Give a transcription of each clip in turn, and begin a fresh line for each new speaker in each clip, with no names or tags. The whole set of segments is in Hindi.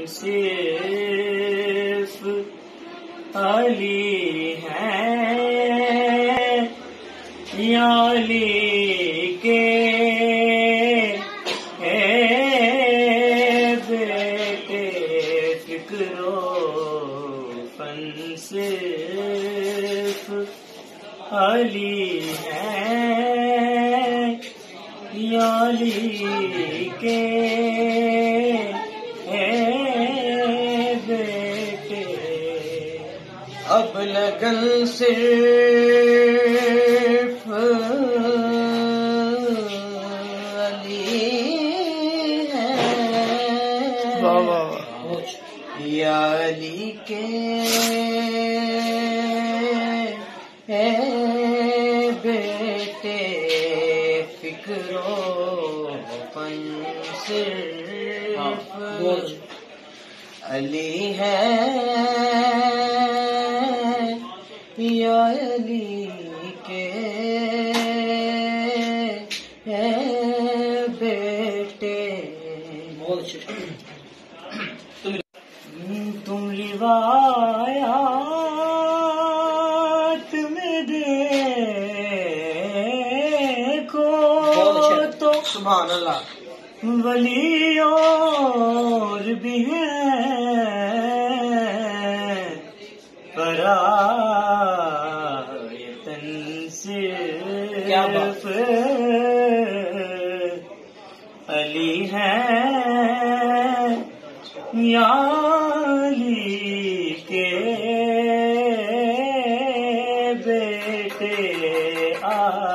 सिर्फ अली है, या अली के बेटे फिक्रो फन सिर्फ अली है, या अली के बेटे। अब लगन सिर्फ अली है, या अली के बेटे फिक्रो फन सिर्फ अली है, या अली के बेटे। तुम रिवायात में देखो तो सुभान अल्लाह वली और भी हैं, परायतन सिर्फ अली है, या अली के बेटे आयतन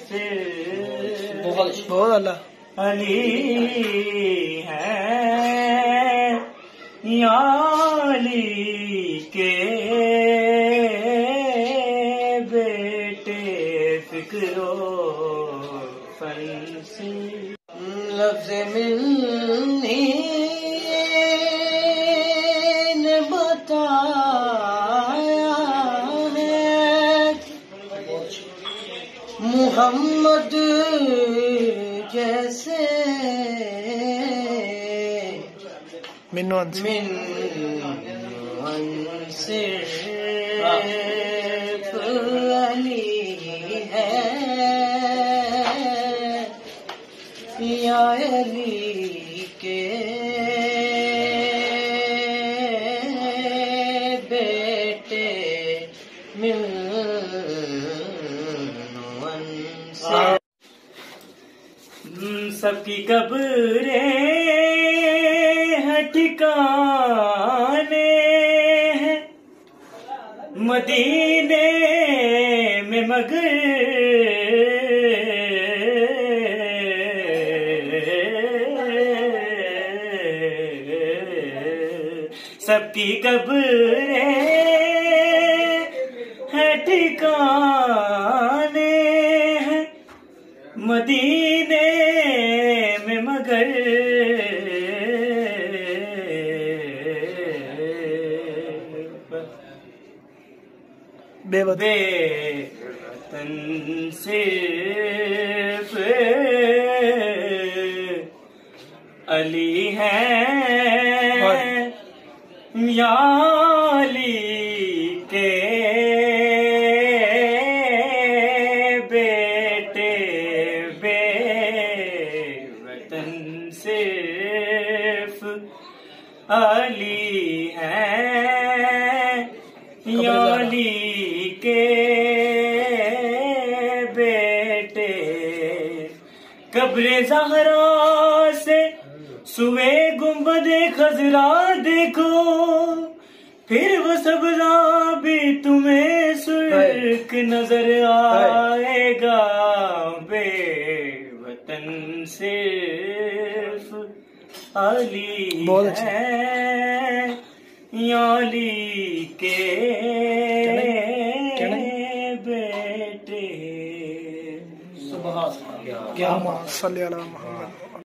सिर्फ अली है, या अली के बेटे फिक्रो फन से। लफ्ज़ मिलनी ने बताया है, मुहम्मद जैसे मिनवन सिर्फ अली है, या अली के बेटे मिलवन से। सबकी कब्रें हैं ठिकाने हैं मदीने में, मगर सबकी कब्रें हैं ठिकाने हैं मदीने में, मगर बेवतन सिर्फ अली है, या अली के बेटे बेवतन सिर्फ अली है, या अली के बेटे। कब्रे ज़हरा से सुवे गुंबदे खजरा देखो, फिर वो सब्ज़ा भी तुम्हें सुर्ख नजर आएगा, बेवतन सिर्फ अली है, या अली के बेटे। सुभान अल्लाह।